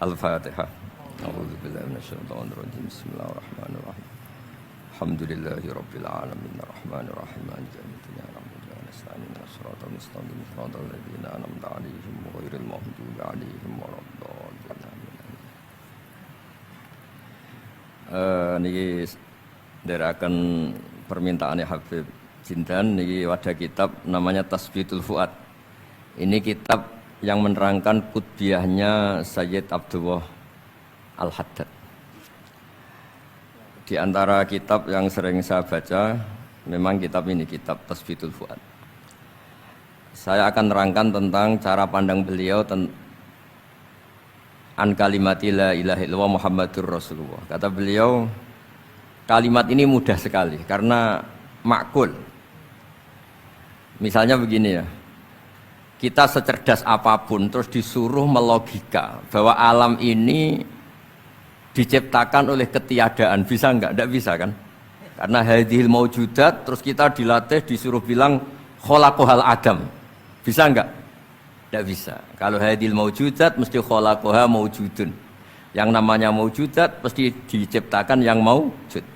Al-Fatihah. A'udzu billahi minasyaitonir rajim. Bismillahirrahmanirrahim. Alhamdulillahi rabbil alamin arrahmanir rahim maliki yaumiddin na'budu wa nasta'inu ihdinas siratal mustaqim siratal ladzina an'amta 'alaihim ghairil maghdubi 'alaihim waladdallin. Niki ndherekaken permintaane Habib Jindan niki wadah kitab namanya Tasbitul Fuad. Ini kitab yang menerangkan kutbiahnya Sayyid Abdullah Al-Haddad. Di antara kitab yang sering saya baca, memang kitab ini, kitab Tasbitul Fuad. Saya akan nerangkan tentang cara pandang beliau an kalimati la ilaha illallah Muhammadur Rasulullah. Kata beliau, kalimat ini mudah sekali karena makul. Misalnya begini ya, kita secerdas apapun terus disuruh melogika bahwa alam ini diciptakan oleh ketiadaan, bisa enggak? Enggak bisa kan? Karena hadhil maujudat, terus kita dilatih disuruh bilang khalaqahal adam. Bisa enggak? Enggak bisa. Kalau hadhil maujudat mesti khalaqaha maujudun. Yang namanya maujudat pasti diciptakan yang maujud.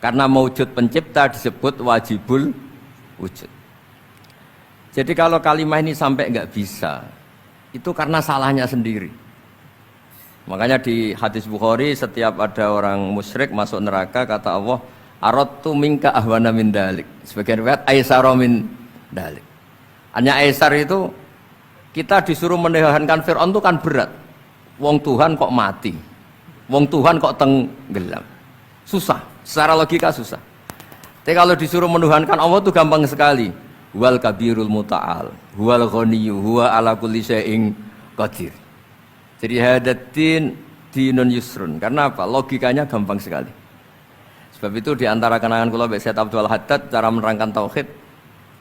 Karena maujud pencipta disebut wajibul wujud. Jadi kalau kalimat ini sampai enggak bisa, itu karena salahnya sendiri. Makanya di hadis Bukhari setiap ada orang musyrik masuk neraka kata Allah, aradtu minka ahwana min dalik. Sebagian riwayat aisara min dalik. Hanya aisar itu kita disuruh menahankan Fir'aun itu kan berat. Wong Tuhan kok mati. Wong Tuhan kok tenggelam. Susah, secara logika susah. Tapi kalau disuruh menuhankan Allah itu gampang sekali. Wal kabirul muta'al, huwal ghaniyyu, huwa ala kulli syai'in qadir. Jadi hadatin dinun yusrun. Karena apa? Logikanya gampang sekali. Sebab itu di antara kenangan kula Mbak Sayyid Abdul Haddad cara menerangkan tauhid.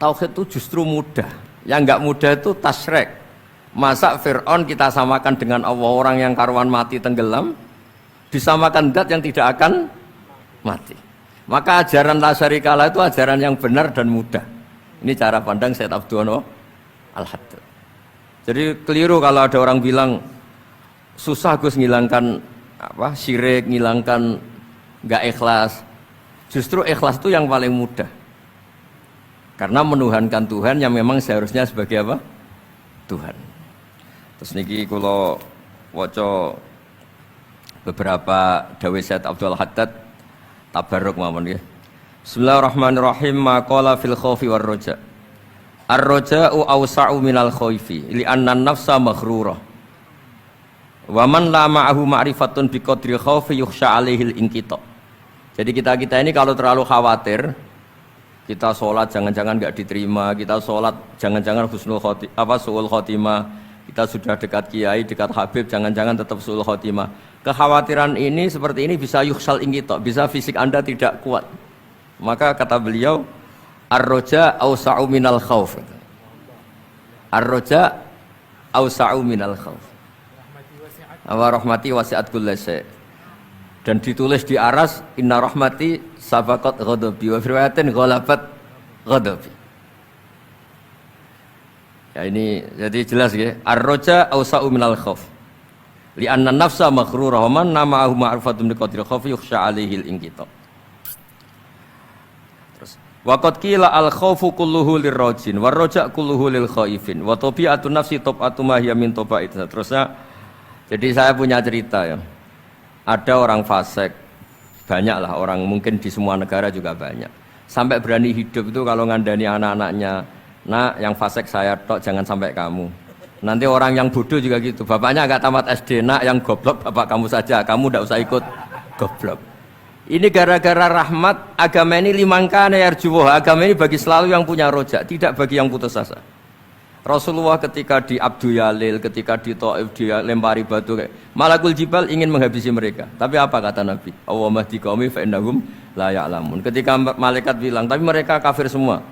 Tauhid itu justru mudah. Yang enggak mudah itu tasyrik. Masa Fir'aun kita samakan dengan Allah, orang yang karuan mati tenggelam, disamakan zat yang tidak akan mati. Maka ajaran la syarikalah itu ajaran yang benar dan mudah. Ini cara pandang Sayyid Abdullah Al-Haddad. Jadi keliru kalau ada orang bilang susah Gus ngilangkan syirik, ngilangkan enggak ikhlas. Justru ikhlas itu yang paling mudah. Karena menuhankan Tuhan yang memang seharusnya sebagai apa? Tuhan. Terus niki kula waca beberapa dawuh Sayyid Abdul Haddad tabarruk mawon nggih. Bismillahirrahmanirrahim. Maqala fil khaufi war raja. Ar-raja'u awsa'u minal khaufi li'anna an-nafsa maghrurah. Wa man la ma'ahu ma'rifatun biqadri khaufi yukhsha 'alaihi al-inqita. Jadi kita ini kalau terlalu khawatir, kita sholat jangan-jangan enggak diterima, kita sholat jangan-jangan su'ul khotimah, kita sudah dekat kiai, dekat habib, jangan-jangan tetap su'ul khotimah. Kekhawatiran ini seperti ini bisa yukhsal inqita, bisa fisik Anda tidak kuat. Maka kata beliau, ar-raja awsa'u minal khauf. Ar-raja awsa'u minal khauf. Wa rahmati wasi'at kulla syai'. Dan ditulis di aras, inna rahmati sabaqat ghadabi wa riwayatin ghalabat ghadabi. Ya ini jadi jelas ya. Ar-raja awsa'u minal khauf. Li'anna nafsa maghrurah wa man nama'ahu ma'rifatun biqadri khaufi yukhsha 'alaihi al-inqita. Waqad qila al-khaufu kulluhu lirrajin war raja' kulluhu lil khaifin wa tabi'atun nafsi tab'atu ma hiya min taba'id. Terusnya jadi saya punya cerita ya. Ada orang fasik, banyaklah orang, mungkin di semua negara juga banyak. Sampai berani hidup itu kalau ngandani anak-anaknya, "Nak, yang fasik saya tok, jangan sampai kamu." Nanti orang yang bodoh juga gitu. Bapaknya enggak tamat SD, "Nak, yang goblok bapak kamu saja, kamu enggak usah ikut goblok." Ini gara-gara rahmat agama ini limangkana yarjuwah. Agama ini bagi selalu yang punya rojak, tidak bagi yang putus asa. Rasulullah ketika di Abdul Yalil, ketika di Taif dia lempari batu kayak Malakul Jibal ingin menghabisi mereka. Tapi apa kata Nabi? Allahumma hdi qaumi fa innahum la ya'lamun. Ketika malaikat bilang, tapi mereka kafir semua.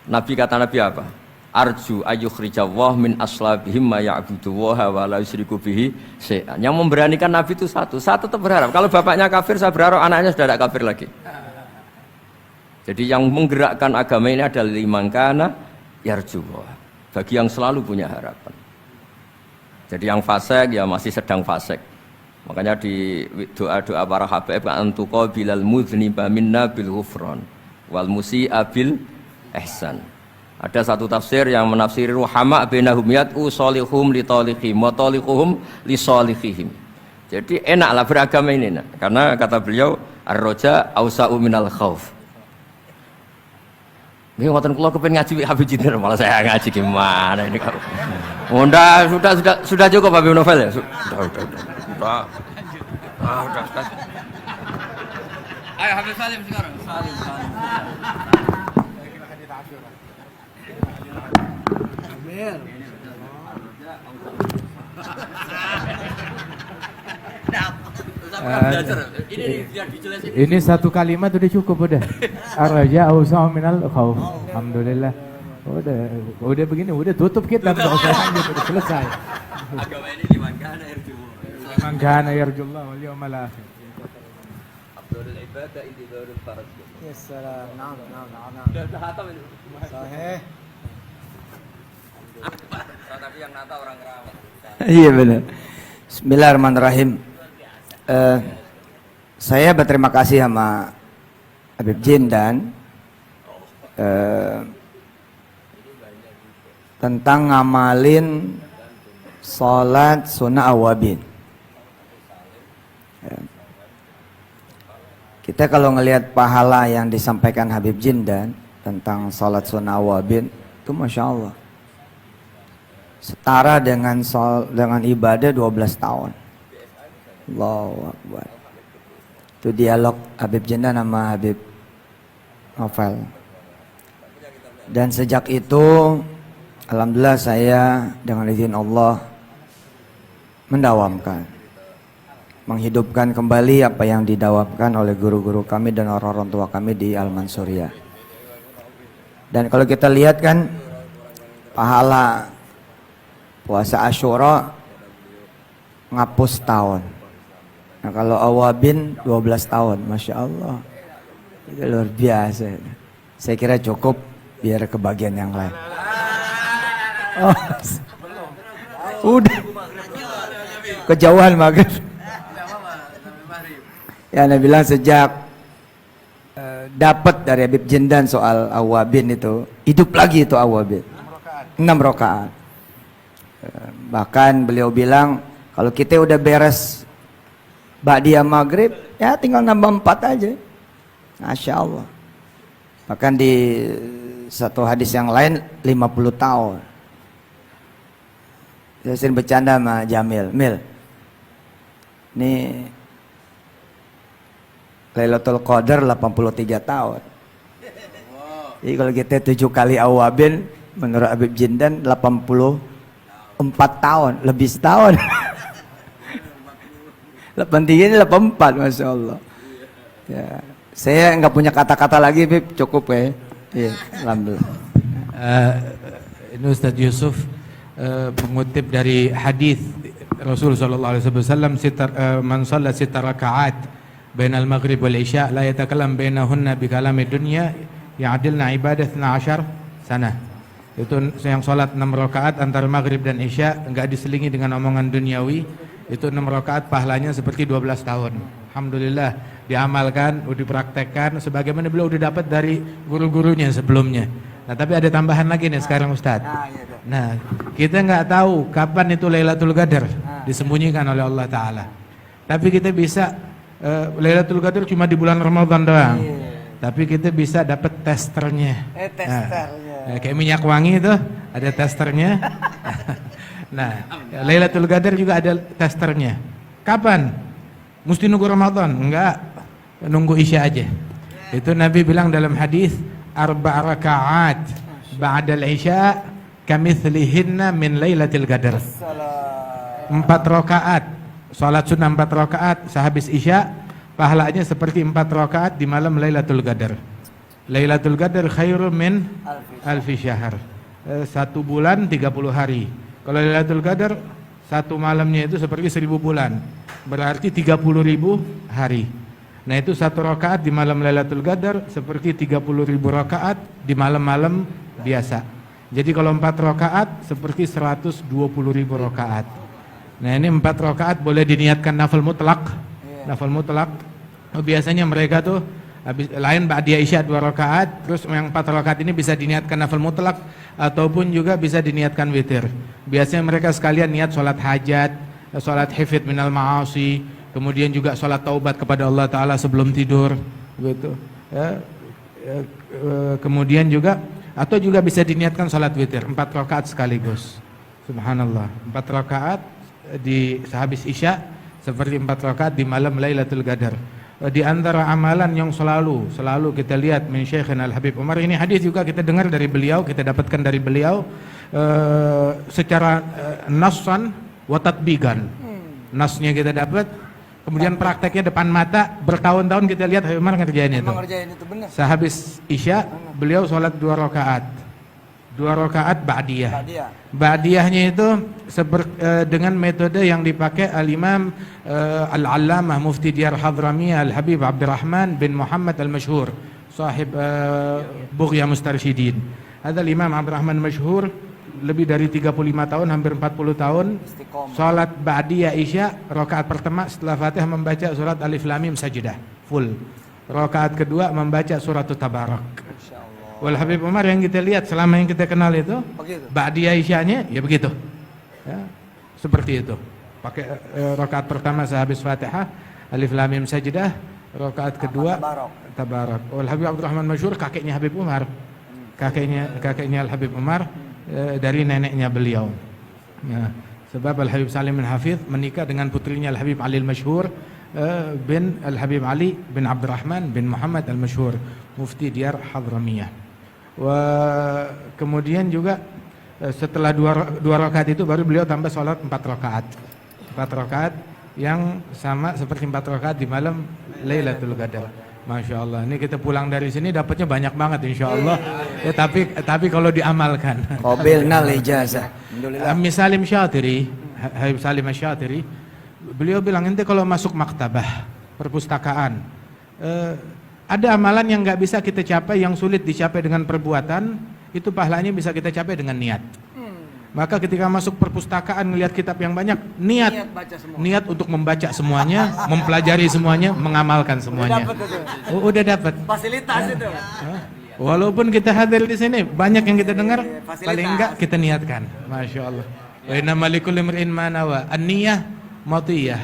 Nabi kata Nabi apa? Arju ayyukhrijawah min aslabihim ma ya'budu wa la yusyriku bihi syai'an. Yang memberanikan Nabi itu satu. Saya tetap berharap kalau bapaknya kafir, saya berharap anaknya sudah tidak kafir lagi. Jadi yang menggerakkan agama ini adalah limangkana yarjuwah, bagi yang selalu punya harapan. Jadi yang fasik ya masih sedang fasik. Makanya di doa-doa para habaib antuqa bilal mudhniba minna bil ghufran wal musi'a bil ihsan. Ada satu tafsir yang menafsiri ruhama bainahum yat'u salihum li taliqihim wa taliquhum li salihihim. Jadi enaklah beragama ini nak. Karena kata beliau ar-raja ausa'u minal khauf. Nggih ngoten kula kepen ngaji Habib Jinten malah saya ngaji gimana ini kalau. Sudah cukup Habib Novel ya? Sudah. Ayo Habib Salim sekarang. Salim. Ini satu kalimat udah cukup udah. Ar-raja awsa'u minal khauf. Alhamdulillah. Udah begini, udah tutup kita enggak usah lanjut, udah selesai. Agama ini liman kana yarjullah wal yawmal akhir. Abdul ibadah intidharul farad. Ya salam. Naam. Sudah hatam ini. Sahih. Tapi yang nata orang Kerawang. Iya benar. Bismillahirrahmanirrahim. Saya berterima kasih sama Habib Jinten tentang ngamalin sholat sunnah awabin. Kita kalau ngelihat pahala yang disampaikan Habib Jinten tentang sholat sunnah awabin itu Masya Allah setara dengan ibadah 12 tahun. Allahu Akbar. Itu dialog Habib Jinten sama Habib Novel. Dan sejak itu alhamdulillah saya dengan izin Allah menghidupkan kembali apa yang didawamkan oleh guru-guru kami dan orang-orang tua kami di Al-Mansuriyah. Dan kalau kita lihat kan pahala puasa Asyura ngapus tahun. Nah kalau awabin 12 tahun, Masya Allah, itu luar biasa. Saya kira cukup biar ke bagian yang lain. Oh, udah kejauhan maghrib. Ya Anda bilang sejak dapat dari Habib Jinten soal awabin itu hidup lagi itu awabin 6 rakaat. Bahkan beliau bilang kalau kita udah beres ba'diyah maghrib ya tinggal nambah 4 aja. Masya Allah. Bahkan di satu hadis yang lain 50 tahun. Saya sering bercanda sama Jamil, Mil, ini Lailatul Qadar 83 tahun. Jadi kalau kita 7 kali awabin menurut Habib Jinten 84 tahun, lebih setahun. 83 ini 84, Masya Allah. Ya, saya nggak punya kata-kata lagi, Bib, cukup ya. Iya, alhamdulillah. Ini Ustaz Yusuf mengutip dari hadis Rasul sallallahu alaihi wasallam man shalla 6 rakaat bainal maghrib wal isya la yatakallam bainahunna bi kalami dunya ya'dilna ibadah 12 sana. Itu yang salat 6 rakaat antara maghrib dan isya enggak diselingi dengan omongan duniawi, itu 6 rakaat pahalanya seperti 12 tahun. Alhamdulillah diamalkan, dipraktekkan sebagaimana beliau udah dapat dari guru-gurunya sebelumnya. Nah, tapi ada tambahan lagi nih sekarang Ustadz. Nah, kita nggak tahu kapan itu Lailatul Qadar disembunyikan oleh Allah Ta'ala. Tapi kita bisa Lailatul Qadar cuma di bulan Ramadan doang. Tapi kita bisa dapat testernya. Kayak minyak wangi itu ada testernya. Nah, Lailatul Qadar juga ada testernya. Kapan? Mesti nunggu Ramadan? Enggak, nunggu Isya aja. Itu Nabi bilang dalam hadis 4 rakaat ba'dal Isya kamitslihinna min Lailatul Qadar. 4 rakaat salat sunnah 4 rakaat sehabis Isya pahalanya seperti 4 rakaat di malam Lailatul Qadar. Lailatul Qadar khairun min alfi syahr. 1 bulan 30 hari. Kalau Lailatul Qadar satu malamnya itu seperti 1000 bulan. Berarti 30.000 hari. Nah itu 1 rakaat di malam Lailatul Qadar seperti 30.000 rakaat di malam-malam biasa. Jadi kalau 4 rakaat seperti 120.000 rakaat. Nah ini 4 rakaat boleh diniatkan nafil mutlak. Nafil mutlak. Biasanya mereka tuh lain ba'diyah isya 2 rakaat, terus yang 4 rakaat ini bisa diniatkan nafil mutlak ataupun juga bisa diniatkan witir. Biasanya mereka sekalian niat sholat hajat, sholat hifid minal ma'asi, kemudian juga sholat taubat kepada Allah Ta'ala sebelum tidur, gitu. Kemudian juga atau juga bisa diniatkan sholat witir 4 rakaat sekaligus. Subhanallah, 4 rakaat di sehabis isya, seperti 4 rakaat di malam Lailatul Qadar. Di antara amalan yang selalu kita lihat min Syekhina Al-Habib Umar, ini hadis juga kita dengar dari beliau, kita dapatkan dari beliau secara nassan wa tatbiqan. Nasnya kita dapat, kemudian prakteknya depan mata, bertahun-tahun kita lihat Habib Umar ngerjain itu. Sehabis isya beliau sholat 2 rakaat. 2 rakaat ba'diyah. Ba'diyahnya itu dengan metode yang dipakai Al-Imam Al-Allamah Mufti Diyar Hadramiyah Al-Habib Abdurrahman bin Muhammad Al-Mashhur, sahib Bughya Mustarsyidin. Ada Imam Abdurrahman Mashhur, lebih dari 35 tahun, hampir 40 tahun, salat ba'diyah isya, rakaat pertama setelah Fatihah membaca surat Alif Lam Mim Sajdah full. Rakaat kedua membaca surat Tabarak. Wal Habib Umar yang kita lihat selama yang kita kenal itu, ba'diyah isyanya ya begitu. Ya, seperti itu. Pakai rakaat pertama sehabis Fatihah Alif Lam Mim Sajdah, rakaat kedua Tabarak. Wal Habib Abdurrahman Mashhur kakeknya Habib Umar. Kakeknya Al Habib Umar dari neneknya beliau. Ya, sebab Al Habib Salim bin Hafidh menikah dengan putrinya Al Habib Ali Al-Mashhur bin Al Habib Ali bin Abdurrahman bin Muhammad Al-Mashhur, Mufti Diyar Hadramiyah. Kemudian juga setelah 2 rakaat itu baru beliau tambah sholat 4 rakaat. 4 rakaat yang sama seperti 4 rakaat di malam Lailatul Qadar. Masya Allah, ini kita pulang dari sini dapatnya banyak banget insya Allah. Ya, tapi kalau diamalkan. Qabilna ijazah. Salim Syatiri, Habib Salim Syatiri, beliau bilang ente kalau masuk maktabah, perpustakaan, ada amalan yang nggak bisa kita capai, yang sulit dicapai dengan perbuatan, itu pahalanya bisa kita capai dengan niat. Maka ketika masuk perpustakaan melihat kitab yang banyak, niat untuk membaca semuanya, mempelajari semuanya, mengamalkan semuanya. Udah dapat. Fasilitas itu. Walaupun kita hadir di sini, banyak yang kita dengar, paling enggak kita niatkan. Masya Allah. Wa inna malikul imri'in ma nawa, an-niyah matiyah.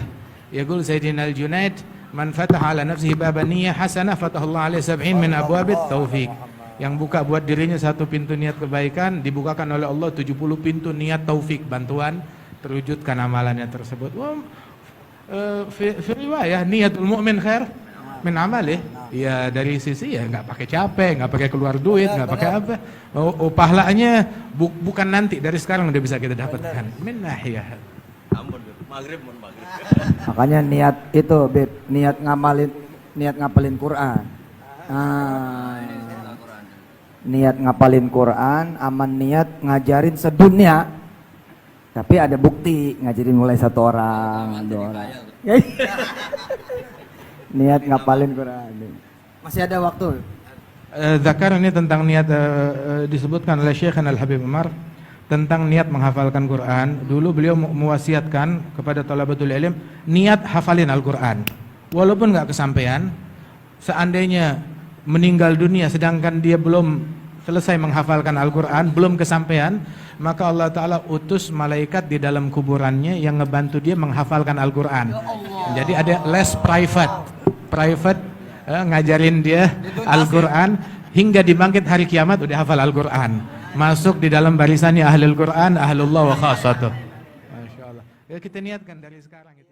Yaqul Sayyidina Al-Junaid, man fataha ala nafsihi baban niyyah hasanah fatahullah alaihi 70 min abwabit taufiq. Yang buka buat dirinya 1 pintu niat kebaikan, dibukakan oleh Allah 70 pintu niat taufik, bantuan terwujudkan amalannya tersebut. Fi riwayah niatul mu'min khair min amalih. Ya dari sisi ya nggak pakai capek, nggak pakai keluar duit, nggak pakai apa. Pahalanya bukan nanti, dari sekarang udah bisa kita dapatkan. Min nahiyah. Maghrib. Makanya niat itu, Beb, niat ngapalin Quran. Niat ngapalin Quran, aman niat ngajarin sedunia. Tapi ada bukti ngajarin mulai 1 orang, 2 orang. Niat ngapalin Quran. Masih ada waktu. Zakar ini tentang niat disebutkan oleh Syekh Al-Habib Umar tentang niat menghafalkan Quran. Dulu beliau mewasiatkan kepada thalabatul ilm niat hafalin Al-Quran. Walaupun nggak kesampaian, seandainya meninggal dunia sedangkan dia belum selesai menghafalkan Al-Quran, belum kesampaian, maka Allah Ta'ala utus malaikat di dalam kuburannya yang ngebantu dia menghafalkan Al-Quran. Jadi ada les private ngajarin dia Al-Quran hingga dibangkit hari kiamat udah hafal Al-Quran, masuk di dalam barisannya ahlul Quran, ahlullah wa khasatuh. Masya Allah. Ya, kita niatkan dari sekarang itu.